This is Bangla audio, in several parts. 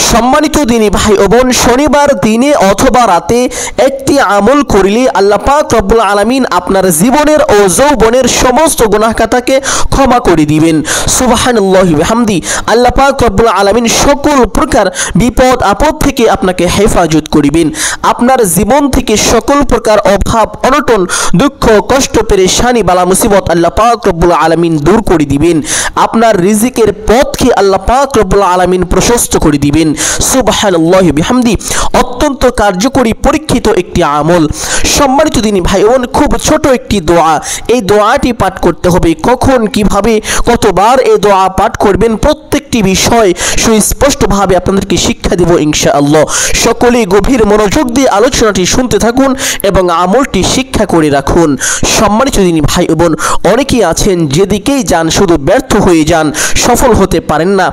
সম্মানিত দিনী ভাই ও বোন, শনিবার দিনে অথবা রাতে একটি আমল করিলে আল্লাহ পাক রব্বুল আলামিন আপনার জীবনের ও যৌবনের সমস্ত গুনাহ খাতাকে ক্ষমা করে দিবেন। সুবহানাল্লাহি ওয়া বিহামদি। আল্লাহ পাক রব্বুল আলামিন সকল প্রকার বিপদ আপদ থেকে আপনাকে হেফাজত করিবেন। আপনার জীবন থেকে সকল প্রকার অভাব অনটন দুঃখ কষ্ট পেরেশানি বালা মুসিবত আল্লাহ পাক রব্বুল আলামিন দূর করে দিবেন। আপনার রিজিকের পথকে আল্লাহ পাক রব্বুল আলামিন প্রশস্ত করে দিবেন। সুবহানাল্লাহি ওয়া বিহামদি। অত্যন্ত কার্যকরী পরীক্ষিত একটি আমল। সম্মানিত দিনী ভাই বোন, খুব ছোট একটি দোয়া। এই দোয়াটি পাঠ করতে হবে। কখন, কিভাবে, কতবার এই দোয়া পাঠ করবেন প্রত্যেকটি বিষয় সুস্পষ্টভাবে আপনাদেরকে শিক্ষা দেব ইনশাআল্লাহ। সকলেই গভীর মনোযোগ দিয়ে আলোচনাটি শুনতে থাকুন এবং আমলটি শিক্ষা করে রাখুন। সম্মানিত দিনী ভাই বোন, অনেকেই আছেন যেদিকেই যান শুধু ব্যর্থ হয়ে যান, সফল হতে পারেন না।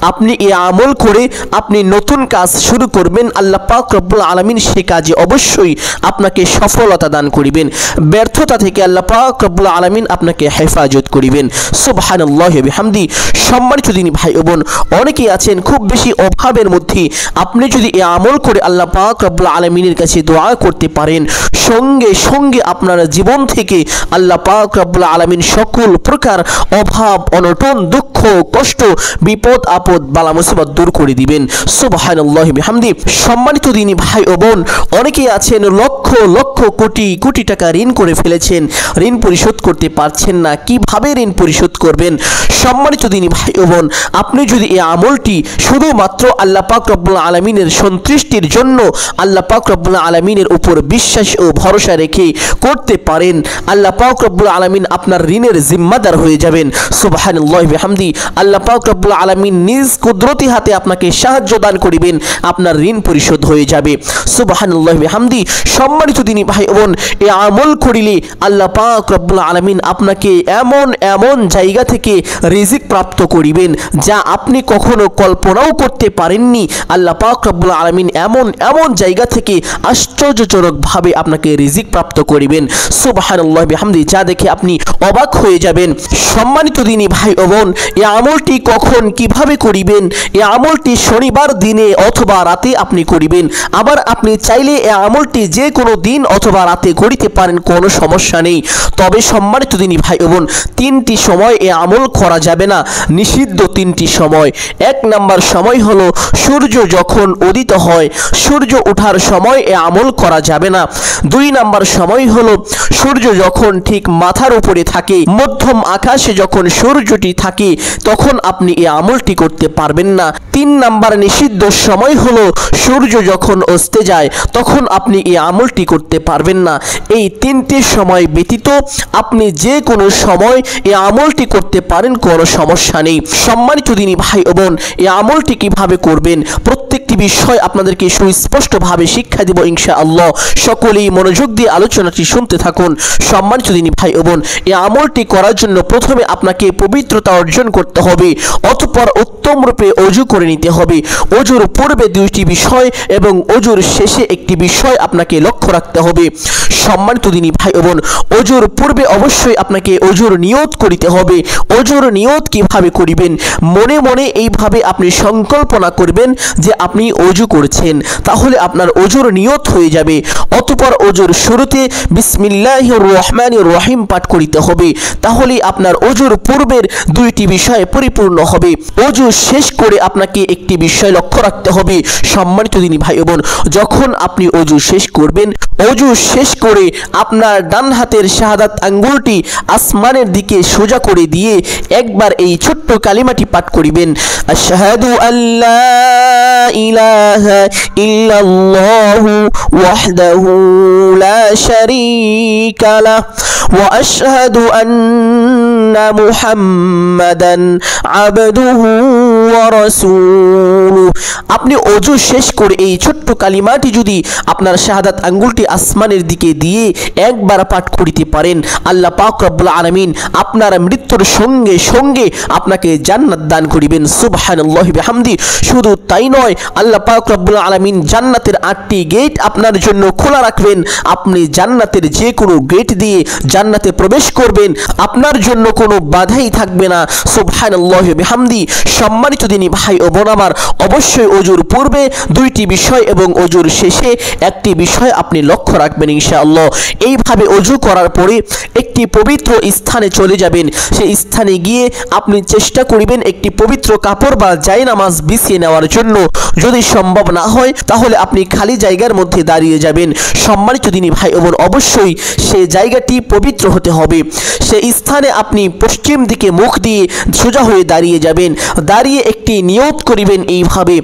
আপনি এই আমল করে আপনি নতুন কাজ শুরু করবেন, আল্লাহ পাক রব্বুল আলামিন সে কাজে অবশ্যই আপনাকে সফলতা দান করিবেন। ব্যর্থতা থেকে আল্লাহ পাক রব্বুল আলামিন আপনাকে হেফাজত করিবেন। সুবহানাল্লাহি ওয়া বিহামদি। সম্মানিত দিনী ভাই ও বোন, অনেকেই আছেন খুব বেশি অভাবের মধ্যে। আপনি যদি এই আমল করে আল্লাহ পাক রব্বুল আলামিনের কাছে দোয়া করতে পারেন, সঙ্গে সঙ্গে আপনার জীবন থেকে আল্লাহ পাক রব্বুল আলামিন সকল প্রকার অভাব অনটন দুঃখ কষ্ট বিপদ আপদ বালা মুসিবত দূর করে দিবেন। সুবহানাল্লাহি ওয়া বিহামদি। সম্মানিত দিনী ভাই ও বোন, অনেকেই আছেন লক্ষ লক্ষ কোটি কোটি টাকা ঋণ করে ফেলেছেন, ঋণ পরিশোধ করতে পারছেন না। কিভাবে ঋণ পরিশোধ করবেন? সম্মানিত দিনী ভাই ও বোন, আপনি যদি এই আমলটি শুধুমাত্র আল্লাহ পাক রব্বুল আলামিনের সন্তুষ্টির জন্য আল্লাহ পাক রব্বুল আলামিনের উপর বিশ্বাস ও ভরসা রেখে করতে পারেন, আল্লাহ পাক রব্বুল আলামিন আপনার ঋণের জিম্মাদার হয়ে যাবেন। সুবহানাল্লাহি ওয়া বিহামদি। আল্লাহ পাক রব্বুল আলামিন নিজ কুদরতি হাতে আপনাকে সাহায্য দান করিবেন, আপনার ঋণ পরিশোধ হয়ে যাবে। সুবহানাল্লাহি ওয়া বিহামদি। সম্মানিত দিনী ভাই বোন, এই আমল করিলে আল্লাহ পাক রব্বুল আলামিন আপনাকে এমন এমন জায়গা থেকে রিজিক প্রাপ্ত করিবেন যা আপনি কখনো কল্পনাও করতে পারেননি। আল্লাহ পাক রব্বুল আলামিন এমন এমন জায়গা থেকে আশ্চর্যজনকভাবে আপনাকে রিজিক প্রাপ্ত করিবেন। সুবহানাল্লাহি ওয়া বিহামদি, যা দেখে আপনি অবাক হয়ে যাবেন। সম্মানিত দিনী ভাই ও বোন, এই আমলটি কখন কিভাবে করিবেন? এই আমলটি শনিবার দিনে অথবা রাতে আপনি করিবেন। আবার আপনি চাইলে এই আমলটি যে কোনো দিন অথবা রাতে করিতে পারেন, কোনো সমস্যা নেই। তবে সম্মানিত দিনী ভাই ও বোন, তিনটি সময় এই আমল করা যাবে না, নিষিদ্ধ তিনটি সময়। এক নাম্বার সময় হলো সূর্য যখন উদিত হয়, সূর্য ওঠার সময় এই আমল করা যাবে না। দুই নাম্বার সময় হলো সূর্য যখন ঠিক মাথার উপরে থাকে, মধ্যম আকাশে যখন সূর্যটি থাকে তখন আপনি এই আমলটি করতে পারবেন না। তিন নাম্বার নিষিদ্ধ সময় হলো সূর্য যখন অস্তে যায়, তখন আপনি এই আমলটি করতে পারবেন না। এই তিনটি সময় ব্যতীত আপনি যে কোনো সময় এই আমলটি করতে পারেন, কোনো সমস্যা নেই। সম্মানিত দিনী ভাই ও বোন, এই আমলটি কিভাবে করবেন প্রত্যেকটি বিষয় আপনাদেরকে সুস্পষ্টভাবে শিক্ষা দেব ইনশাআল্লাহ। সকলেই মনোযোগ দিয়ে আলোচনাটি শুনতে থাকুন। সম্মানিত দিনী ভাই ও বোন, এই আমলটি করার জন্য প্রথমে আপনাকে পবিত্রতা অর্জন করতে হবে, অতঃপর উত্তম রূপে ওযু করে নিতে হবে। ওযুর পূর্বে দুইটি বিষয় এবং ওযুর শেষে একটি বিষয় আপনাকে লক্ষ্য রাখতে হবে। সম্মানিত দিনী ভাই ও বোন, ওযুর পূর্বে অবশ্যই আপনাকে ওযুর নিয়ত করিতে হবে। ওযুর নিয়ত কিভাবে করিবেন? মনে মনে এইভাবে আপনি সংকল্পনা করবেন যে আপনি ওযু করছেন, তাহলে আপনার ওযুর নিয়ত হয়ে যাবে। অতঃপর ওযুর শুরুতে বিসমিল্লাহির রহমানির রহিম পাঠ করিতে হবে, তাহলে আপনার ওযুর পূর্বের দুইটি বিষয় পরিপূর্ণ হবে। ওযু শেষ করে আপনাকে একটি বিষয় লক্ষ্য রাখতে হবে। সম্মানিত দিনী ভাই বোন, যখন আপনি ওযু শেষ করবেন, ওযু শেষ করে আপনার ডান হাতের শাহাদাত আঙ্গুলটি আসমানের দিকে সোজা করে দিয়ে একবার এই ছোট্ট কালিমাটি পাঠ করিবেন, আশহাদু আল্লা ইলাহা ইল্লাল্লাহু ওয়াহদাহু লা শারীকা লাহ ওয়া আশহাদু আন্না মুহাম্মাদান আবদুহু ওয়া রাসূলুহু। আপনি ওযু শেষ করে এই ছোট্ট কালিমাটি যদি আপনার শাহাদাত আঙ্গুলটি আসমানের দিকে দিয়ে একবার পাঠ করিতে পারেন, আল্লাহ পাক রব্বুল আলামিন আপনার মৃত্যুর সঙ্গে সঙ্গে আপনাকে জান্নাত দান করিবেন। সুবহানাল্লাহি বিহামদি। শুধু তাই নয়, আল্লাহ পাক রব্বুল আলামিন জান্নাতের 8টি গেট আপনার জন্য খোলা রাখবেন। আপনি জান্নাতের যে কোনো গেট দিয়ে জান্নাতে প্রবেশ করবেন, আপনার জন্য কোনো বাধাই থাকবে না। সুবহানাল্লাহি বিহামদি। সম্মানিত সম্মানিত দিনী ভাই ও বোন আমার, অবশ্যই ওযুর পূর্বে দুইটি বিষয় এবং ওযুর শেষে একটি বিষয় আপনি লক্ষ্য রাখবেন ইনশাআল্লাহ। এইভাবে ওযু করার পরে একটি পবিত্র স্থানে চলে যাবেন। সেই স্থানে গিয়ে আপনি চেষ্টা করবেন একটি পবিত্র কাপড় বা জায়নামাজ বিছিয়ে নেওয়ার জন্য। যদি সম্ভব না হয় তাহলে আপনি খালি জায়গার মধ্যে দাঁড়িয়ে যাবেন। সম্মানিত দিনী ভাই ও বোন, অবশ্যই সেই জায়গাটি পবিত্র হতে হবে। সেই স্থানে আপনি পশ্চিম দিকে মুখ দিয়ে সোজা হয়ে দাঁড়িয়ে যাবেন। দাঁড়িয়ে একটি নিয়ত করিবেন এইভাবে,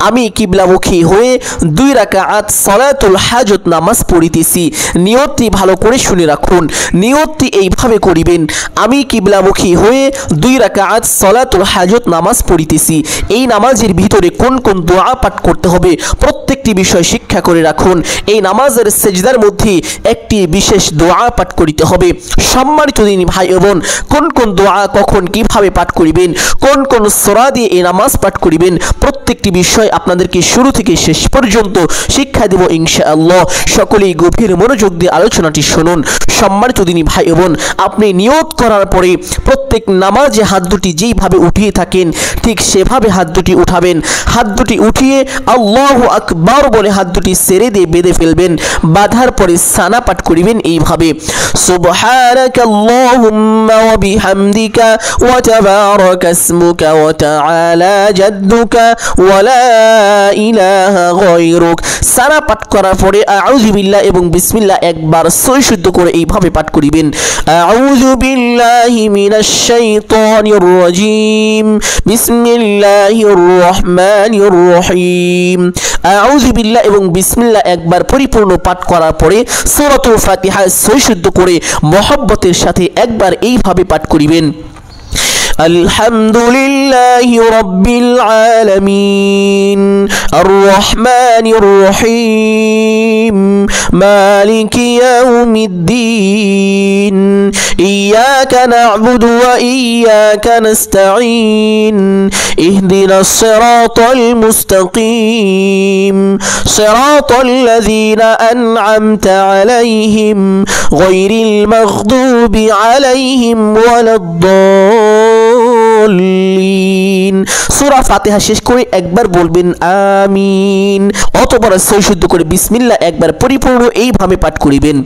আমি কিবলামুখী হয়ে 2 রাকাত সালাতুল হাজত নামাজ পড়িতেছি। নিয়তটি ভালো করে শুনে রাখুন। নিয়তটি এইভাবে করিবেন, আমি কিবলামুখী হয়ে 2 রাকাত সালাতুল হাজত নামাজ পড়িতেছি। এই নামাজের ভিতরে কোন কোন দোয়া পাঠ করতে হবে প্রত্যেকটি বিষয় শিক্ষা করে রাখুন। এই নামাজের সেজদার মধ্যে একটি বিশেষ দোয়া পাঠ করিতে হবে। সম্মানিত দিনী ভাই ও বোন, কোন কোন দোয়া কখন কিভাবে পাঠ করিবেন, কোন কোন সূরা দিয়ে এই নামাজ পাঠ করিবেন, প্রত্যেকটি বিষয় আপনাদেরকে শুরু থেকে শেষ পর্যন্ত শিক্ষা দেব ইনশাআল্লাহ। সকলেই গভীর মনোযোগ দিয়ে আলোচনাটি শুনুন। সম্মানিত দিনী ভাই ও বোন, আপনি নিয়ত করার পরে প্রত্যেক নামাজে হাত দুটি যেইভাবে উঠিয়ে থাকেন ঠিক সেভাবে হাত দুটি উঠাবেন। হাত দুটি উঠিয়ে আল্লাহু আকবার বলে হাত দুটি ছেড়ে দিয়ে বেঁধে ফেলবেন। বাঁধার পরে সানা পাঠ করিবেন এইভাবে, সুবহানাকাল্লাহুম্মা ওয়া বিহামদিকা ওয়া তাবারাকা ইসমুকা ওয়া তাআলা জাদ্দুকা ওয়া লা ইলাহা গায়রুক। সানা পাঠ করার পরে আউযু বিল্লাহ এবং বিসমিল্লাহ একবার সই শুদ্ধ করে এইভাবে পাঠ করিবেন, আউযু বিল্লাহি মিনাশ শাইতানির রাজীম, বিসমিল্লাহির রহমানির রহিম। আউযু বিল্লাহ এবং বিসমিল্লাহ একবার পরিপূর্ণ পাঠ করার পরে সূরাতুল ফাতিহা সই শুদ্ধ করে মহব্বতের সাথে একবার এইভাবে পাঠ করিবেন, আলহামদুলিল্লাহি রাব্বিল আলামিন আর রহমানির রহিম মালিকি ইয়াউমিদ্দিন ইয়াকা না'বুদু ওয়া ইয়াকা নাস্তাঈন ইহদিনাস সিরাতাল মুস্তাকিম সিরাতাল লাযীনা আন'আমতা আলাইহিম গায়রিল মাগদুবি আলাইহিম ওয়ালাদ-দাল্লিন। সূরা ফাতিহা শেষ করে একবার বলবেন আমিন, অতঃপর সই শুদ্ধ করে বিসমিল্লাহ একবার পরিপূর্ণ এইভাবে পাঠ করিবেন,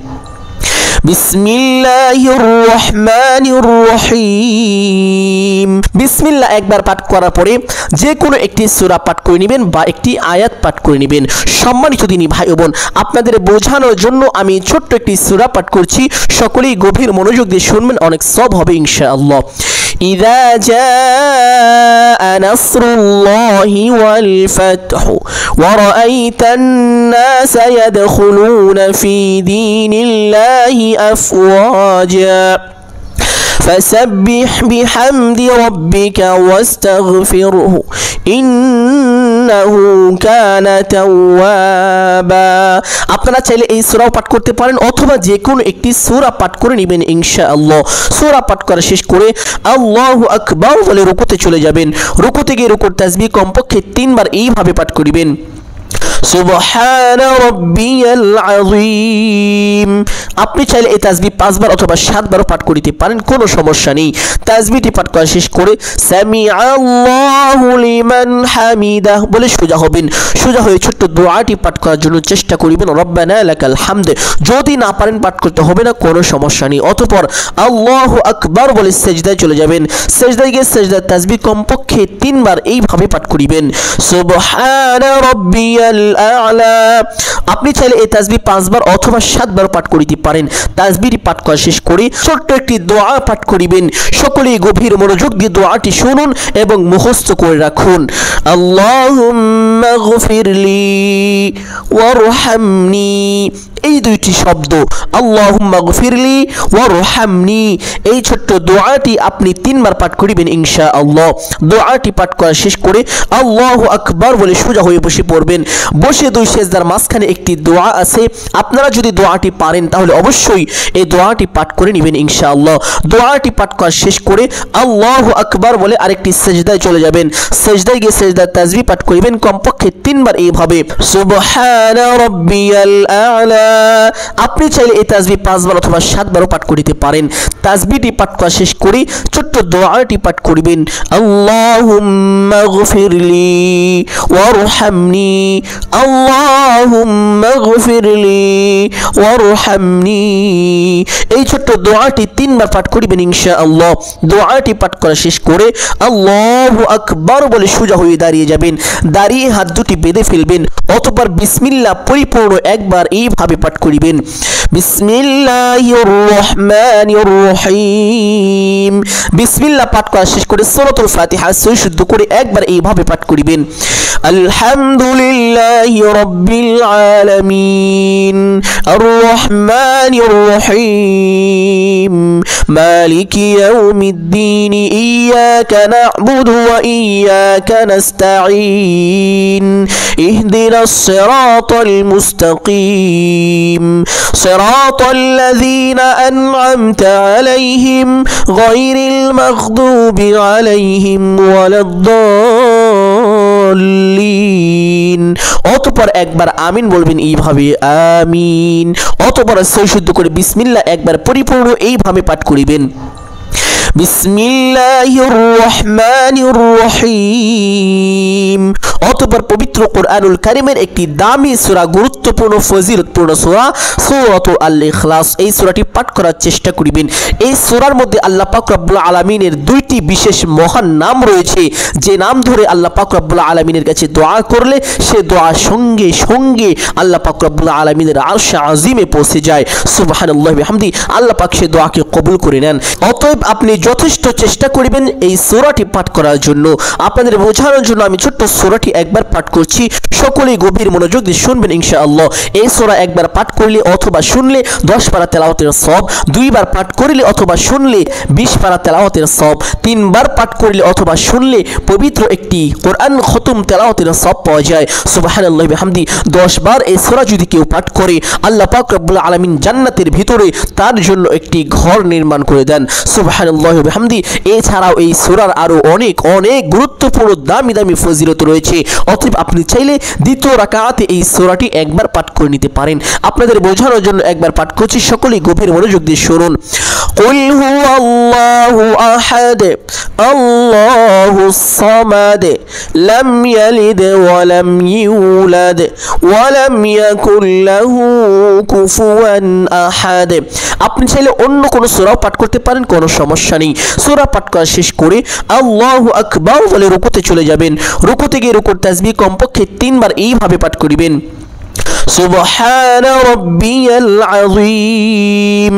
বিসমিল্লাহির রহমানির রহিম। বিসমিল্লাহ একবার পাঠ করার পরে যে কোনো একটি সূরা পাঠ করে নেবেন বা একটি আয়াত পাঠ করে নেবেন। সম্মানিত দিনী ভাই ও বোন, আপনাদের বোঝানোর জন্য আমি ছোট্ট একটি সূরা পাঠ করছি, সকলেই গভীর মনোযোগ দিয়ে শুনবেন, অনেক সওয়াব হবে ইনশাআল্লাহ। إذا جاء نصر الله والفتح ورأيت الناس يدخلون في دين الله أفواجا فسبح بحمد ربك واستغفره إنه كان توابا। আপনারা চাইলে এই সূরাও পাঠ করতে পারেন অথবা যে কোনো একটি সূরা পাঠ করে নেবেন ইনশাআল্লাহ। সূরা পাঠ করা শেষ করে আল্লাহু আকবার বলে রুকুতে চলে যাবেন। রুকুতে গিয়ে রুকুর তাসবিহ কমপক্ষে 3 বার এইভাবে পাঠ করিবেন, সুবহানা রাব্বিয়াল আযীম। আপনি চাইলে এই তাসবিহ 5 বার অথবা 7 বার পাঠ করিতে পারেন, কোনো সমস্যা নেই। তাসবিহটি পাঠ করা শেষ করে সামিআল্লাহু লিমান হামিদাহ বলে সোজা হবেন। সোজা হয়ে ছোট্ট দোয়াটি পাঠ করার জন্য চেষ্টা করিবেন, রব্বানা লাকাল হামদ। যদি না পারেন পাঠ করতে হবে না, কোনো সমস্যা নেই। অতঃপর আল্লাহু আকবার বলে সিজদায় চলে যাবেন। সিজদায় গিয়ে সিজদার তাসবিহ কমপক্ষে 3 বার এইভাবে পাঠ করিবেন, সুবহানা রাব্বিয়াল আ'লা। আপনি চাইলে এই তাসবিহ 5 বার অথবা 7 বার পাঠ করিতে পারেন। তাসবিহটি পাঠ করা শেষ করে ছোট্ট একটি দোয়া পাঠ করিবেন। সকলেই গভীর মনোযোগ দিয়ে দোয়াটি শুনুন এবং মুখস্থ করে রাখুন, আল্লাহুম্মা গফিরলি ওয়ারহামনি। এই দুইটি শব্দ আল্লাহুম্মা গফিরলি ওয়ারহামনি, এই ছোট্ট দোয়াটি আপনি 3 বার পাঠ করিবেন ইনশাআল্লাহ। দোয়াটি পাঠ করা শেষ করে আল্লাহু আকবার বলে সোজা হয়ে বসে পড়বেন। বসে 2 সিজদার মাঝখানে একটি দোয়া আছে, আপনারা যদি দোয়াটি পারেন তাহলে অবশ্যই এই দোয়াটি পাঠ করে নেবেন ইনশাআল্লাহ। দোয়াটি পাঠ করা শেষ করে আল্লাহু আকবার বলে আরেকটি সিজদায় চলে যাবেন। সিজদায় গিয়ে সিজদার তাসবিহ পাঠ করিবেন, কমপক্ষে 3 তিনবার এইভাবে সুবহানা রাব্বিয়াল আ'লা। আপনি চাইলে এই তাসবিহ 5 বার অথবা 7 বারও পাঠ করিতে পারেন। তাসবিহটি পাঠ করা শেষ করে ছোট্ট দোয়াটি পাঠ করিবেন, আল্লাহুম্মা গফিরলি ওয়ারহামনি, আল্লাহুম্মা গফিরলি ওয়ারহামনি। এই ছোট্ট দোয়াটি 3 বার পাঠ করিবেন ইনশাআল্লাহ। দোয়াটি পাঠ করা শেষ করে আল্লাহু আকবার বলে সোজা হয়ে দাঁড়িয়ে যাবেন। দাঁড়িয়ে হাত দুটি বেঁধে ফেলবেন, অতঃপর বিসমিল্লাহ পরিপূর্ণ একবার এইভাবে পাঠ করিবেন, বিসমিল্লাহির রহমানির রহিম। বিসমিল্লাহ পাঠ করা শেষ করে সূরাতুল ফাতিহা সহি শুদ্ধ করে একবার এইভাবে পাঠ করিবেন, আলহামদুলিল্লাহি রাব্বিল আলামিন আর রহমানির রহিম মালিকি ইয়াউমিদ্দিন ইয়াকা না'বুদু ওয়া ইয়াকা নাস্তাঈন ইহদিনাস সিরাতাল মুস্তাকিম সিরাতাল লাযীনা আন'আমতা আলাইহিম গায়রিল মাগদুবি আলাইহিম ওয়ালাদ-দাল্লিন। অতঃপর একবার আমিন বলবেন এইভাবে, আমিন। অতঃপর সহি শুদ্ধ করে বিসমিল্লাহ একবার পরিপূর্ণ এইভাবে পাঠ করিবেন, বিসমিল্লাহির রহমানির রহিম। অতঃপর পবিত্র কোরআনুল কারীমের একটি দামি সূরা, গুরুত্বপূর্ণ ফজিলতপূর্ণ সূরা সূরাতুল আল ইখলাস, এই সূরাটি পাঠ করার চেষ্টা করিবেন। এই সূরার মধ্যে আল্লাহ পাক রব্বুল আলামিনের দুইটি বিশেষ মহান নাম রয়েছে, যে নাম ধরে আল্লাহ পাক রব্বুল আলামিনের কাছে দোয়া করলে সে দোয়া সঙ্গে সঙ্গে আল্লাহ পাক রব্বুল আলামিনের আরশে আজিমে পৌঁছে যায়। সুবহানাল্লাহি বিহামদি, আল্লাহ পাক সে দোয়াকে কবুল করে নেন। অতএব আপনি যথেষ্ট চেষ্টা করিবেন এই সূরাটি পাঠ করার জন্য। আপনাদের বোঝানোর জন্য আমি ছোট্ট সূরাটি একবার পাঠ করছি, সকলেই গভীর মনোযোগ দিয়ে শুনবেন ইনশাআল্লাহ। এই সূরা একবার পাঠ করলে অথবা শুনলে 10 পারা তেলাওয়াতের সওয়াব, 2 বার পাঠ করলে অথবা শুনলে 20 পারা তেলাওয়াতের সওয়াব, 3 বার পাঠ করলে অথবা শুনলে পবিত্র একটি কোরআন খতম তেলাওয়াতের সওয়াব পাওয়া যায়। সুবহানাল্লাহি বিহামদি, 10 বার এই সূরা যদি কেউ পাঠ করে আল্লাহ পাক রব্বুল আলামিন জান্নাতের ভিতরে তার জন্য একটি ঘর নির্মাণ করে দেন। সুবহানাল্লাহি বিহামদি। এছাড়াও এই সূরার আরো অনেক অনেক গুরুত্বপূর্ণ দামি দামি ফজিলত রয়েছে। অতএব আপনি চাইলে দ্বিতীয় রাকাতে এই সূরাটি একবার পাঠ করে নিতে পারেন। আপনাদের বোঝানোর জন্য একবার পাঠ করছি, সকলেই গভীর মনোযোগ দিয়ে শুনুন। কুল হুয়াল্লাহু আহাদ আল্লাহুস সামাদ লাম ইয়ালিদ ওয়া লাম ইউলাদ ওয়া লাম ইয়াকুল লাহু কুফুয়ান আহাদ। আপনি চাইলে অন্য কোনো সূরাও পাঠ করতে পারেন, কোনো সমস্যা নেই। সূরা পাঠ করা শেষ করে আল্লাহু আকবার বলে রুকুতে চলে যাবেন। রুকুতে গিয়ে রুকুর তাসবিহ কমপক্ষে 3 বার এইভাবে পাঠ করিবেন, সুবহানা রাব্বিয়াল আযীম।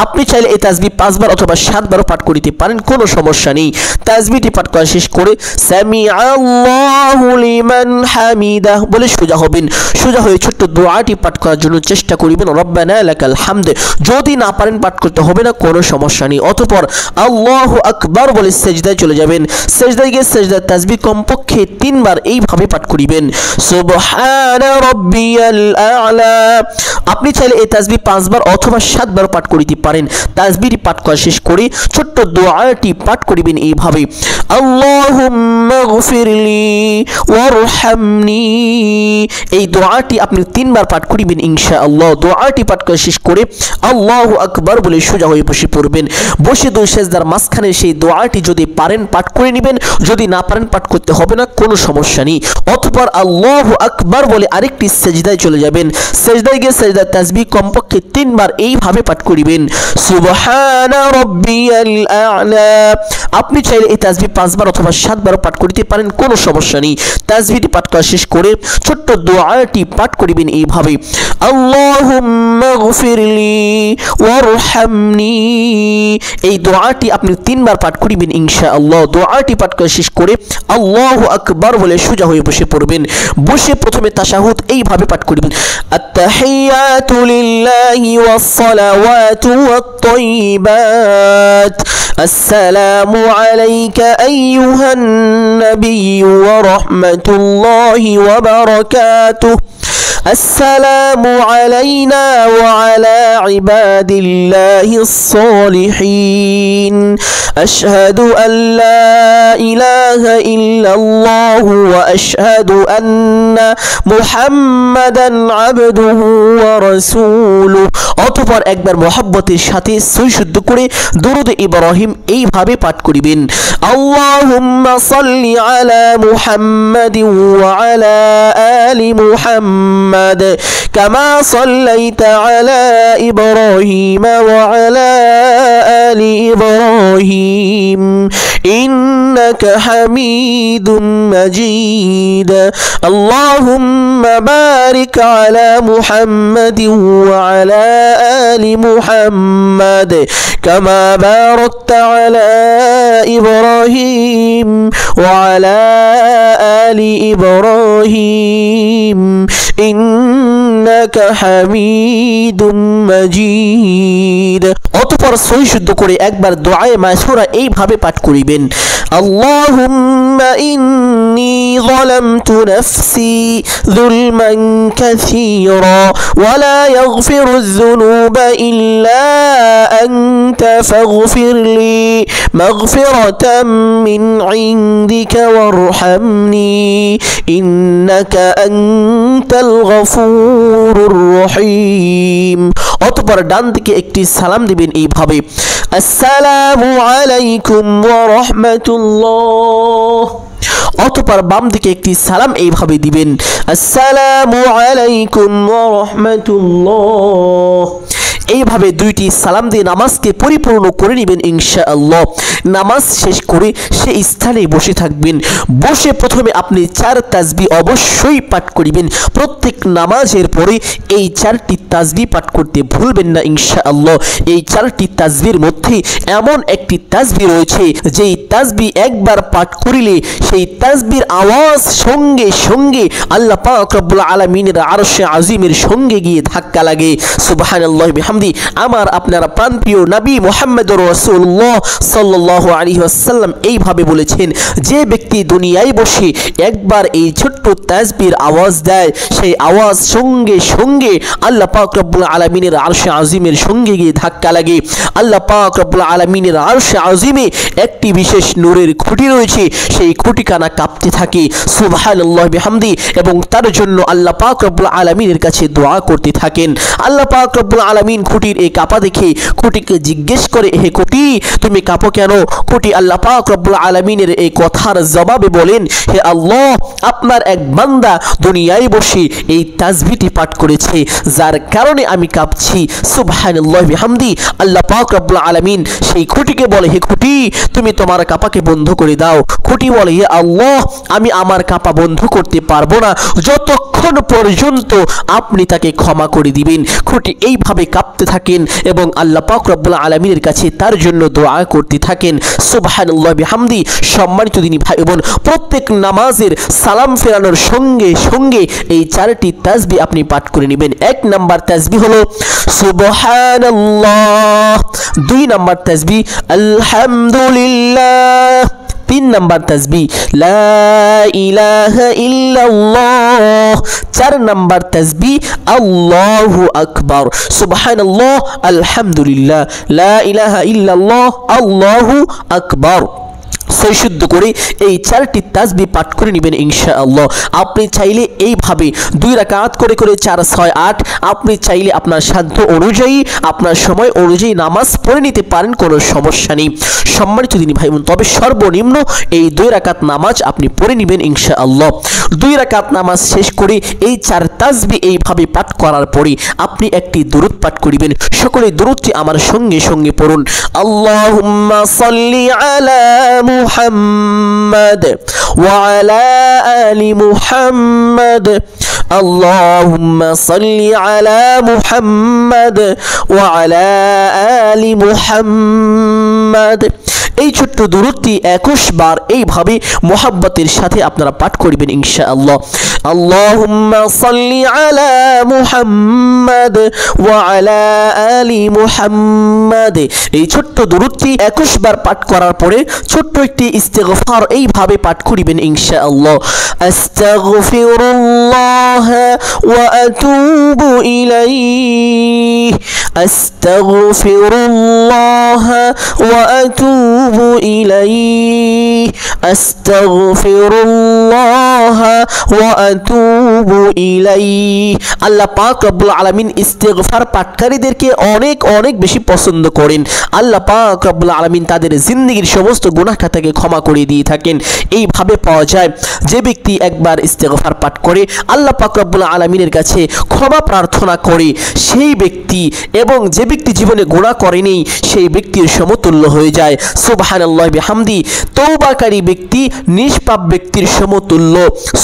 আপনি চাইলে এই তাসবিহ 5 বার অথবা 7 বারও পাঠ করিতে পারেন, কোনো সমস্যা নেই। তাসবিহটি পাঠ করা শেষ করে সামিআল্লাহু লিমান হামিদাহ বলে সোজা হবেন। সোজা হয়ে ছোট্ট দোয়াটি পাঠ করার জন্য চেষ্টা করিবেন, রব্বানা লাকাল হামদ। যদি না পারেন পাঠ করতে হবে না, কোনো সমস্যা নেই। অতঃপর আল্লাহু আকবার বলে সেজদায় চলে যাবেন। সেজদায় গিয়ে সেজদার তাসবিহ কমপক্ষে 3 বার এইভাবে পাঠ করিবেন, সুবহানা রাব্বিয়াল আ'লা। আপনি চাইলে এই তাসবিহ 5 বার অথবা 7 বার পাঠ করিতে পারেন। তাসবিহটি পাঠ করা শেষ করে ছোট্ট দোয়াটি পাঠ করিবেন এইভাবে, আল্লাহুম্মা গফিরলি ওয়ারহামনি। এই দোয়াটি আপনি 3 বার পাঠ করিবেন ইনশাআল্লাহ। দোয়াটি পাঠ করা শেষ করে আল্লাহু আকবার বলে সোজা হয়ে বসে পড়বেন। বসে দুই সেজদার মাঝখানে সেই দোয়াটি যদি পারেন পাঠ করে নেবেন, যদি না পারেন পাঠ করতে হবে না, কোনো সমস্যা নেই। অতঃপর আল্লাহু আকবার বলে আরেকটি সেজদায় চলে যাবেন। সেজদায় গিয়ে সেজদার তাসবিহ কমপক্ষে 3 বার এইভাবে পাঠ করিবেন, সুবহানা রাব্বিয়াল আ'লা। আপনি চাইলে এই তাসবিহ 5 বার অথবা 7 বার পাঠ করিতে পারেন, কোনো সমস্যা নেই। তাসবিহটি পাঠ করা শেষ করে ছোট্ট দোয়াটি পাঠ করিবেন এইভাবে, আল্লাহুম্মা গফিরলি ওয়ারহামনি। এই দোয়াটি আপনি 3 বার পাঠ করিবেন ইনশাআল্লাহ। দোয়াটি পাঠ করা শেষ করে আল্লাহু আকবার বলে সোজা হয়ে বসে পড়বেন। বসে প্রথমে তাশাহুদ এইভাবে পাঠ করিবেন, আত-তাহিয়াতু লিল্লাহি ওয়াস-সালাওয়াতু ওয়াত-তাইয়্যিবাত আসসালামু আলাইকা আইয়ুহান নাবিয়্যু ওয়া রাহমাতুল্লাহি ওয়া বারাকাতুহু আসসালামু আলাইনা ওয়া আলা ইবাদিল্লাহিস সালিহিন আশহাদু আল্লা ইলাহা ইল্লাল্লাহু ওয়া আশহাদু আন্না মুহাম্মাদান আবদুহু ওয়া রাসূলুহু। অতঃপর একবার মহব্বতের সাথে সহিশুদ্ধ করে দুরূদ ইব্রাহিম এইভাবে পাঠ করিবেন, আল্লাহুম্মা সাল্লি আলা মুহাম্মাদিন ওয়া আলা আলি মুহাম্মাদ কামা সাল্লাইতা আলা ইব্রাহিম ওয়া আলা আলি ইব্রাহিম ইন্নাকা হামিদুম মাজিদ। আল্লাহুম্মা বারিক আলা মুহাম্মাদিন ওয়া আলা আলি মুহাম্মাদ কামা বারাকতা আলা ইব্রাহিম ওয়া আলা আলি ইব্রাহিম ইন্নাকা হামিদুম মাজিদ। অতঃপর সহিশুদ্ধ করে একবার দুআয়ে মাসুরা এইভাবে পাঠ করিবেন, আল্লাহুম্মা ইন্নী যালামতু নাফসি যুলমান কাসীরা ওয়া লা ইয়াগফিরুয যুনুবা ইল্লা আনতা ফাগফিরলি মাগফিরাতাম মিন ইনদিকা ওয়ারহামনি ইন্নাকা আনতাল গফুরুর রহিম। অতঃপর ডান দিকে একটি সালাম দিবেন এইভাবে, আসসালামু আলাইকুম ওয়া রাহমাতুল্লাহ। অতঃপর বাম দিকে একটি সালাম এইভাবে দিবেন, আসসালামু আলাইকুম ওয়া রাহমাতুল্লাহ। এইভাবে দুইটি সালাম দিয়ে নামাজকে পরিপূর্ণ করে নেবেন ইনশাআল্লাহ। নামাজ শেষ করে সেই স্থানে বসে থাকবেন। বসে প্রথমে আপনি 4 তাসবিহ অবশ্যই পাঠ করিবেন। প্রত্যেক নামাজের পরে এই 4টি তাসবিহ পাঠ করতে ভুলবেন না ইনশাআল্লাহ। এই 4টি তাসবিহর মধ্যে এমন একটি তাসবিহ রয়েছে যেই তাসবিহ একবার পাঠ করিলে সেই তাসবিহর আওয়াজ সঙ্গে সঙ্গে আল্লাহ পাক রব্বুল আলামিনের আরশে আজিমের সঙ্গে গিয়ে ধাক্কা লাগে। সুবহানাল্লাহি বিহামদি। আমার আপনার প্রাণপ্রিয় নবী মুহাম্মদুর রাসূলুল্লাহ সাল্লাল্লাহু আলাইহি ওয়াসাল্লাম এইভাবে বলেছেন, যে ব্যক্তি দুনিয়ায় বসে একবার এই ছোট্ট তাসবিহর আওয়াজ দেয় সেই আওয়াজ সঙ্গে সঙ্গে আল্লাহ পাক রব্বুল আলামিনের আরশে আজিমের সঙ্গে গিয়ে ধাক্কা লাগে। আল্লাহ পাক রব্বুল আলামিনের আরশে আজিমে একটি বিশেষ নূরের খুঁটি রয়েছে, সেই খুঁটিখানা কাঁপতে থাকে। সুবহানাল্লাহি বিহামদি। এবং তার জন্য আল্লাহ পাক রব্বুল আলামিনের কাছে দোয়া করতে থাকেন। আল্লাহ পাক রব্বুল আলামিন খুঁটির এই কাঁপা দেখে খুঁটিকে জিজ্ঞেস করে, হে খুঁটি তুমি কাঁপো কেন? খুঁটি আল্লাহ পাক রব্বুল আলামিনের এই কথার জবাবে বলেন, হে আল্লাহ, আপনার এক বান্দা দুনিয়ায় বসে এই তাসবিহটি পাঠ করেছে যার কারণে আমি কাঁপছি। সুবহানাল্লাহি বিহামদি। আল্লাহ পাক রব্বুল আলামিন সেই খুঁটিকে বলে, হে খুঁটি তুমি তোমার কাঁপাকে বন্ধ করে দাও। খুঁটি বলে, হে আল্লাহ, আমি আমার কাঁপা বন্ধ করতে পারবো না যতক্ষণ পর্যন্ত আপনি তাকে ক্ষমা করে দিবেন। খুঁটি এইভাবে কাঁপতে থাকেন এবং আল্লাহ পাক রব্বুল আলামিনের কাছে তার জন্য দোয়া করতে থাকেন। সুবহানাল্লাহি বিহামদি। সম্মানিত দিনী ভাই বোন, প্রত্যেক নামাজের সালাম ফেরানোর সঙ্গে সঙ্গে এই 4টি তাসবিহ আপনি পাঠ করে নেবেন। 1 নাম্বার তাসবিহ হলো সুবহানাল্লাহ, 2 নাম্বার তাসবিহ আলহামদুলিল্লাহ, 3 নাম্বার তাসবিহ লা ইলাহা ইল্লাল্লাহ, 4 নাম্বার তাসবিহ আল্লাহু আকবার। সুবহানাল্লাহ, আলহামদুলিল্লাহ, লা ইলাহা ইল্লাল্লাহ, আল্লাহু আকবার। সহিশুদ্ধ করে এই 4টি তাসবিহ পাঠ করে নেবেন ইনশাআল্লাহ। আপনি চাইলে এইভাবে 2 রাকাত করে 4 6 8 আপনি চাইলে আপনার সাধ্য অনুযায়ী আপনার সময় অনুযায়ী নামাজ পড়ে নিতে পারেন, কোনো সমস্যা নেই। সম্মানিত দিনী ভাই বোন, তবে সর্বনিম্ন এই 2 রাকাত নামাজ আপনি পড়ে নেবেন ইনশাআল্লাহ। 2 রাকাত নামাজ শেষ করে এই 4 তাসবিহ এইভাবে পাঠ করার পরে আপনি একটি দুরূদ পাঠ করিবেন। সকলে দুরূদটি আমার সঙ্গে সঙ্গে পড়ুন, আল্লাহুম্মা সাল্লি আলা মুহাম্মাদ ওয়া আলা আলি মুহাম্মাদ, আল্লাহুম্মা সাল্লি আলা মুহাম্মাদ ওয়া আলা আলি মুহাম্মাদ। এই ছোট্ট দুরূদটি 21 বার এইভাবে মোহাব্বতের সাথে আপনারা পাঠ করবেন ইনশাআল্লাহ। আল্লাহুম্মা সাল্লি আলা মুহাম্মাদ ওয়া আলা আলি মুহাম্মাদ। এই ছোট্ট দুরূদটি 21 বার পাঠ করার পরে ছোট্ট একটি ইস্তিগফার এইভাবে পাঠ করিবেন ইনশাআল্লাহ। আস্তাগফিরুল্লাহ الله وأتوب إليه أستغفر الله وأتوب إليه أستغفر الله وأتوب إليه আল্লাহ পাক রব্বুল আলামিন ইস্তিগফার পাঠকারীদেরকে অনেক অনেক বেশি পছন্দ করেন। আল্লাহ পাক রব্বুল আলামিন তাদের জিন্দেগীর সমস্ত গুনাহ খাতাকে ক্ষমা করে দিয়ে থাকেন। এইভাবে পাওয়া যায় যে ব্যক্তি একবার ইস্তিগফার পাঠ করে আল্লাহ পাক রব্বুল আলামিনের কাছে ক্ষমা প্রার্থনা করে সেই ব্যক্তি এবং যে ব্যক্তি জীবনে গুনাহ করেনি সেই ব্যক্তির সমতুল্য হয়ে যায়। সুবহানাল্লাহ বিহামদি, তওবাকারী ব্যক্তি নিষ্পাপ ব্যক্তির সমতুল্য।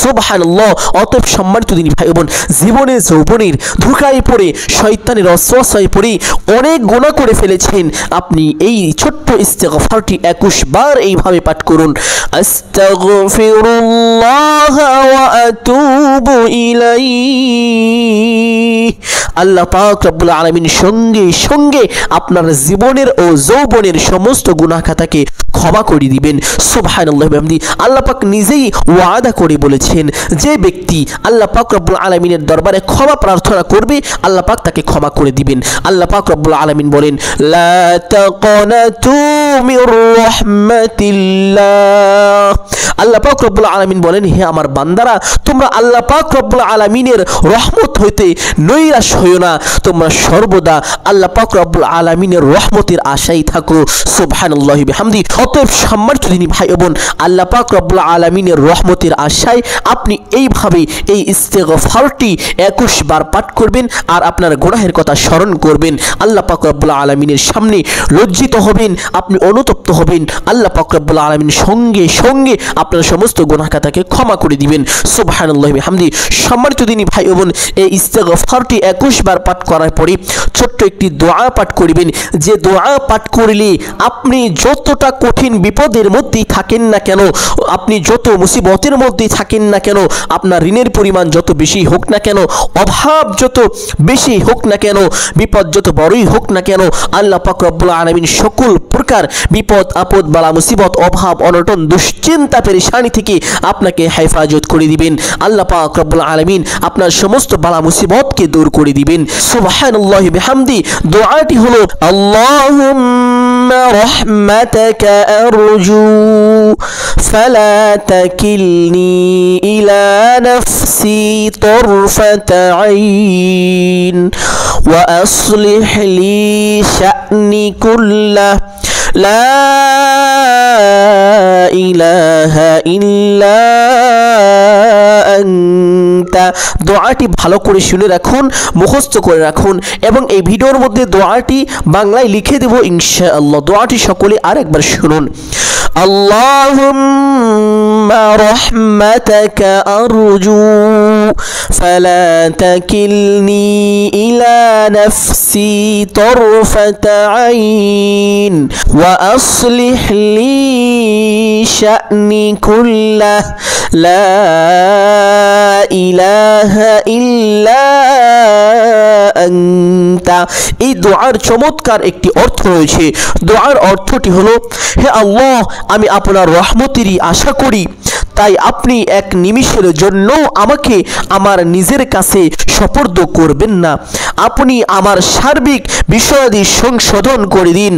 সুবহানাল্লাহ। অতএব সম্মানিত দিনী ভাই বোন, জীবনে যৌবনের ধোঁকায় পড়ে শয়তানের ওয়াসওয়াসায় পড়ে অনেক গুনাহ করে ফেলেছেন, আপনি এই ছোট্ট ইস্তিগফারটি 21 বার এইভাবে পাঠ করুন। আস্তাগফিরুল্লাহ ওয়া আতুবু ইলাইহি। আল্লাহ পাক রব্বুল আলামিন সঙ্গে সঙ্গে আপনার জীবনের ও যৌবনের সমস্ত গুনাহ খাতাকে ক্ষমা করে দিবেন। সুবহানাল্লাহ বিহামদি। আল্লাহ পাক নিজেই ওয়াদা করে বলেছেন যে ব্যক্তি আল্লাহ পাক রব্বুল আলামিনের দরবারে ক্ষমা প্রার্থনা করবে আল্লাহ পাক তাকে ক্ষমা করে দিবেন। আল্লাহ পাক রব্বুল আলামিন বলেন, লা তাকনাতু মির রাহমাতিল্লাহ। আল্লাহ পাক রব্বুল আলামিন বলেন, হে আমার বান্দারা, তোমরা আল্লাহ পাক রব্বুল আলামিনের রহমত হইতে নৈরাশ হইও না, তোমরা সর্বদা আল্লাহ পাক রব্বুল আলামিনের রহমতের আশায় থাকো। সুবহানাল্লাহি বিহামদি। অতএব সম্মানিত দিনী ভাই বোন, আল্লাহ পাক রব্বুল আলামিনের রহমতের আশায় আপনি এইভাবে এই ইস্তিগফারটি 21 বার পাঠ করবেন আর আপনার গুনাহের কথা স্মরণ করবেন। আল্লাহ পাক রব্বুল আলামিনের সামনে লজ্জিত হবেন, আপনি অনুতপ্ত হবেন। আল্লাহ পাক রব্বুল আলামিন সঙ্গে সঙ্গে আপনার সমস্ত গুনাহ খাতাকে ক্ষমা করে দিবেন। সুবহানাল্লাহি বিহামদি। সম্মানিত দিনী ভাই বোন, এই ইস্তিগফারটি 21 বার পাঠ করার পরে ছোট্ট একটি দোয়া পাঠ করিবেন, যে দোয়া পাঠ করলে আপনি যতটা কঠিন বিপদের মধ্যেই থাকেন না কেন, আপনি যত মুসিবতের মধ্যেই থাকেন না কেন, আপনার ঋণের পরিমাণ যত বেশি হোক না কেন, অভাব যত বেশি হোক না কেন, বিপদ যত বড়ই হোক না কেন, আল্লাহ পাক রব্বুল আলামিন সকল প্রকার বিপদ আপদ বালা মুসিবত অভাব অনটন দুশ্চিন্তা পেরেশানি থেকে আপনাকে হেফাজত করে দিবেন। আল্লাহ পাক রব্বুল আলামিন আপনার সমস্ত বালা মুসিবতকে দূর করে দিবেন। সুবহানাল্লাহি বিহামদি। দোয়াটি হলো, আল্লাহুম্মা রাহমাতাকা আরজু ফালা তাকিলনি ইলা নাফসি তরফাতা আইন ওয়া আসলিহ লি শা'নি কুল্লাহ লা ইলাহা ইল্লা আনতা। দোয়াটি ভালো করে শুনে রাখুন, মুখস্থ করে রাখুন এবং এই ভিডিওর মধ্যে দোয়াটি বাংলায় লিখে দেব ইনশাআল্লাহ। দোয়াটি সকলে আরেকবার শুনুন। আল্লাহুম্মা রাহমাতাকা আরজু ফালা তাকিলনি ইলা নাফসি তরফাতা আইন ওয়া আসলিহ লি শা'নি কুল্লাহ লা ইলাহা ইল্লা আনতা। এই দোয়ার চমৎকার একটি অর্থ রয়েছে। দোয়ার অর্থটি হলো, হে আল্লাহ, আমি আপনার রহমতেরই আশা করি, তাই আপনি এক নিমিষের জন্য আমাকে আমার নিজের কাছে সুপর্দ করবেন না। আপনি আমার সার্বিক বিষয়াদি সংশোধন করে দিন।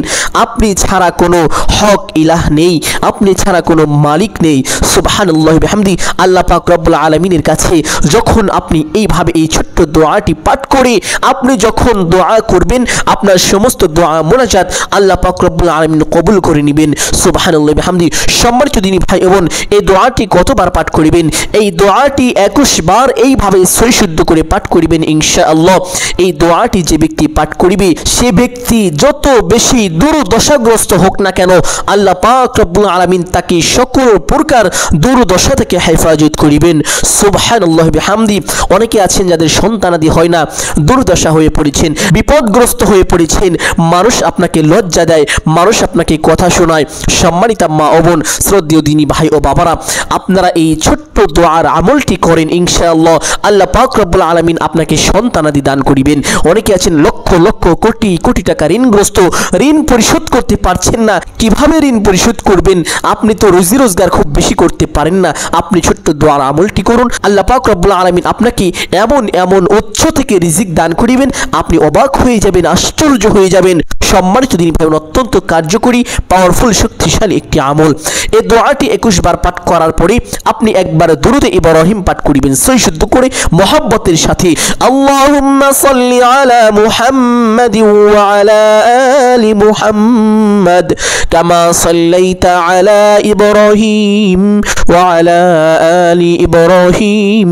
আপনি ছাড়া কোনো হক ইলাহ নেই, আপনি ছাড়া কোনো মালিক নেই। সুবহানাল্লাহি বিহামদি। আল্লাহ পাক রব্বুল আলামিনের কাছে যখন আপনি এইভাবে এই ছোট্ট দোয়াটি পাঠ করে আপনি যখন দোয়া করবেন, আপনার সমস্ত দোয়া মুনাজাত আল্লাহ পাক রব্বুল আলামিন কবুল করে নেবেন। সুবহানাল্লাহি বিহামদি। সম্মানিত দিনী ভাই বোন, এই দোয়াটি কতবার পাঠ করিবেন? এই দোয়াটি 21 বার এইভাবে সহিশুদ্ধ করে পাঠ করিবেন ইনশাআল্লাহ। এই দোয়াটি যে ব্যক্তি পাঠ করিবে সে ব্যক্তি যত বেশি দুর্দশাগ্রস্ত হোক না কেন, আল্লাহ পাক রব্বুল আলামিন তাকে সকল প্রকার দুর্দশা থেকে হেফাজত করিবেন। সুবহানাল্লাহি বিহামদি। অনেকে আছেন যাদের সন্তানাদি হয় না, দুর্দশা হয়ে পড়েছেন, বিপদগ্রস্ত হয়ে পড়েছেন, মানুষ আপনাকে লজ্জা দেয়, মানুষ আপনাকে কথা শোনায়। সম্মানিতা মা ও বোন, শ্রদ্ধেয় দিনী ভাই ও বাবারা, আপনারা এই ছোট্ট দোয়ার আমলটি করেন, ইনশাআল্লাহ আল্লাহ পাক রব্বুল আলামিন আপনাকে সন্তানাদি দান করিবেন। অনেকে আছেন লক্ষ লক্ষ কোটি কোটি টাকা ঋণগ্রস্ত, ঋণ পরিশোধ করতে পারছেন না, কিভাবে ঋণ পরিশোধ করবেন? আপনি তো রুজি রোজগার খুব বেশি করতে পারেন না, আপনি ছোট্ট দোয়ার আমলটি করুন, আল্লাহ পাক রব্বুল আলামিন আপনাকে এমন এমন উৎস থেকে রিজিক দান করিবেন, আপনি অবাক হয়ে যাবেন, আশ্চর্য হয়ে যাবেন। সম্মানিত দিনী ভাই, অত্যন্ত কার্যকরী, পাওয়ারফুল, শক্তিশালী একটি আমল। এই দোয়াটি 21 বার পাঠ করার পরে আপনি একবার দুরূদে ইব্রাহিম পাঠ করিবেন সই শুদ্ধ করে মহব্বতের সাথে। আল্লাহুম্মা সাল্লি আলা মুহাম্মাদিন ওয়া আলা আলি মুহাম্মাদ কামা সাল্লাইতা আলা ইব্রাহিম ওয়া আলা আলি ইব্রাহিম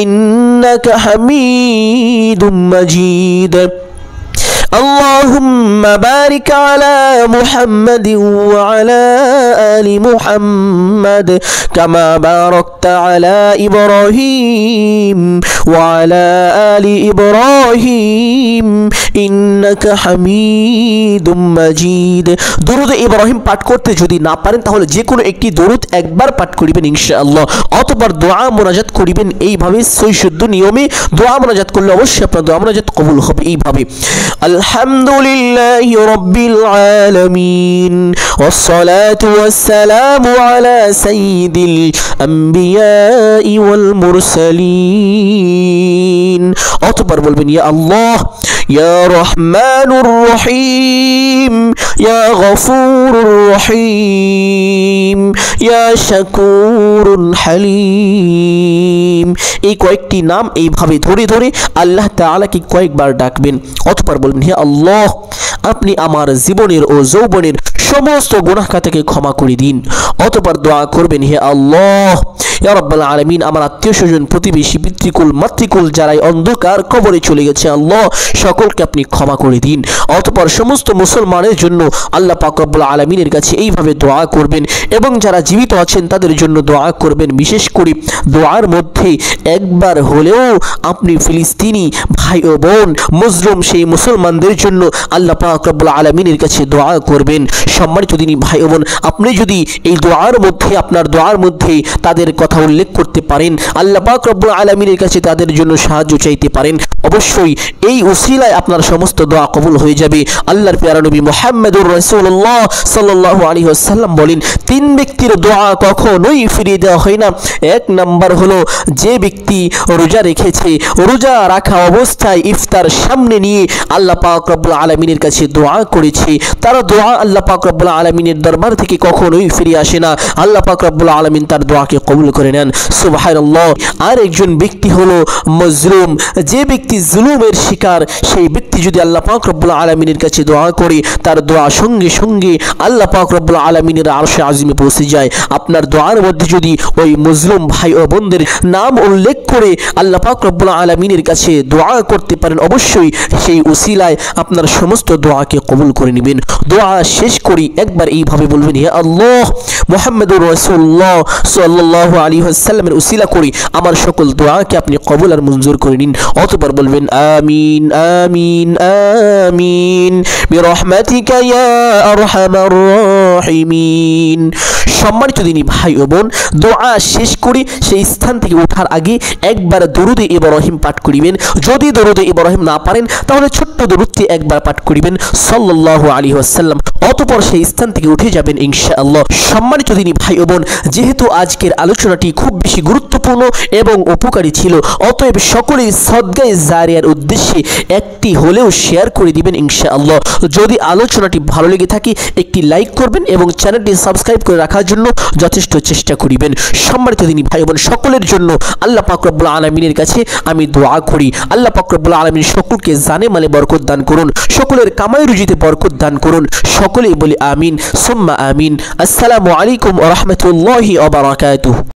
ইন্নাকা হামিদুম মাজিদ। اللهم بارك على محمد وعلى آل محمد كما باركت على إبراهيم وعلى آل إبراهيم إنك حميد مجيد। দুরূদ ইব্রাহিম পাঠ করতে যদি না পারেন তাহলে যে কোনো একটি দুরূদ একবার পাঠ করিবেন ইনশাআল্লাহ, অতঃপর দোয়া মোনাজাত করিবেন এইভাবে সই শুদ্ধ নিয়মে। দোয়া মোনাজাত করলে অবশ্যই আপনার দোয়া মোনাজাত কবুল হবে এইভাবে। আলহামদুলিল্লাহি রাব্বিল আলামিন ওয়াসসালাতু ওয়াসসালামু আলা সাইয়্যিদিল আমবিয়াই ওয়াল মুরসালিন। অতঃপর বলবেন ইয়া আল্লাহ ইয়া রহমানুর রহিম ইয়া গফুরুর রহিম ইয়া শাকুরুল হালিম। এই কয়েকটি নাম এইভাবে ধরে ধরে আল্লাহ তাআলাকে কয়েকবার ডাকবেন। অতঃপর বলবেন হে আল্লাহ, আপনি আমার জীবনের ও যৌবনের সমস্ত গুনাহ খাতাকে ক্ষমা করে দিন। অতঃপর দোয়া করবেন হে আল্লাহ ইয়া রাব্বাল আলামিন, আমার আত্মীয় স্বজন, প্রতিবেশী, পিতৃকুল, মাতৃকুল যারাই অন্ধকার কবরে চলে গেছে আল্লাহ সকলকে আপনি ক্ষমা করে দিন। অতঃপর সমস্ত মুসলমানের জন্য আল্লাহ পাক রব্বুল আলামিনের কাছে এইভাবে দোয়া করবেন এবং যারা জীবিত আছেন তাদের জন্য দোয়া করবেন। বিশেষ করে দোয়ার মধ্যে একবার হলেও আপনি ফিলিস্তিনি ভাই ও বোন মুসলিম সেই মুসলমানদের জন্য আল্লাহ পাক রব্বুল আলামিনের কাছে দোয়া করবেন। সম্মানিত দিনী ভাই ও বোন, আপনি যদি এই দোয়ার মধ্যে আপনার দোয়ার মধ্যে তাদের কথা উল্লেখ করতে পারেন, আল্লাহ পাক রব্বুল আলামিনের কাছে তাদের জন্য সাহায্য চাইতে পারেন, অবশ্যই এই উসিলায় আপনার সমস্ত দোয়া কবুল হয়ে যাবে। আল্লাহর প্যারা নবী মুহাম্মদুর রাসূলুল্লাহ সাল্লাল্লাহু আলাইহি ওয়াসাল্লাম বলেন, তিন ব্যক্তির দোয়া কখনোই ফিরিয়ে দেওয়া হয় না। এক নাম্বার হলো যে ব্যক্তি রোজা রেখেছে, রোজা রাখা অবস্থায় ইফতার সামনে নিয়ে আল্লাহ পাক রব্বুল আলামিনের কাছে দোয়া করেছে, তার দোয়া আল্লাহ পাক রব্বুল আলামিনের দরবার থেকে কখনোই ফিরে আসে না, আল্লাহ পাক রব্বুল আলামিন তার দোয়াকে কবুল করে নেন। সুবহানাল্লাহ। আর একজন ব্যক্তি হলো মজলুম, যে ব্যক্তি জুলুমের শিকার, সেই ব্যক্তি যদি আল্লাহ পাক রব্বুল আলামিনের কাছে দোয়া করে তার দোয়া সঙ্গে সঙ্গে আল্লাহ পাক রব্বুল আলামিনের আরশে আজিমে পৌঁছে যায়। আপনার দোয়ার মধ্যে যদি ওই মুসলিম ভাই ও বোনদের নাম উল্লেখ করে আল্লাহ পাক রব্বুল আলামিনের কাছে দোয়া করতে পারেন, অবশ্যই সেই উসিলায় আপনার সমস্ত দোয়াকে কবুল করে নেবেন। দোয়া শেষ করি একবার এইভাবে বলবেন হে আল্লাহ, মুহাম্মদুর রাসূলুল্লাহ সাল্লাল্লাহু আলাইহি ওয়াসাল্লামের উসিলা করি আমার সকল দোয়াকে আপনি কবুল আর মঞ্জুর করে নিন। অতঃপর বলবেন আমিন আমিন আমিন বিরহমাতিকা ইয়া আরহামার রাহিমিন। সম্মানিত দিনী ভাই ও বোন, দোয়া শেষ করে সেই স্থান থেকে ওঠার আগে একবার দরুদে ইব্রাহিম পাঠ করিবেন। যদি দরুদে ইব্রাহিম না পারেন তাহলে ছোট্ট দরুদটি একবার পাঠ করিবেন সাল্লাল্লাহু আলাইহি ওয়াসাল্লাম। অতঃপর সেই স্থান থেকে উঠে যাবেন ইনশাআল্লাহ। সম্মানিত দিনী ভাই ও বোন, যেহেতু আজকের আলোচনাটি খুব বেশি গুরুত্বপূর্ণ এবং উপকারী ছিল, অতএব সকলেই সদকায়ে জারিয়ার উদ্দেশ্যে একটি হলেও শেয়ার করে দিবেন ইনশাআল্লাহ। যদি আলোচনাটি ভালো লেগে থাকে একটি লাইক করবেন এবং চ্যানেলটি সাবস্ক্রাইব করে রাখার জন্য যথেষ্ট চেষ্টা করিবেন। সম্মানিত দিনী ভাই বোন, সকলের জন্য আল্লাহ পাক রব্বুল আলামিনের কাছে আমি দোয়া করি, আল্লাহ পাক রব্বুল আলামিন সকলকে জানে মালে বরকত দান করুন, সকলের কামাই রুজিতে বরকত দান করুন। সকলেই বলি আমিন সুম্মা আমিন। আসসালামু আলাইকুম ওয়া রাহমাতুল্লাহি ওয়া বারাকাতুহু।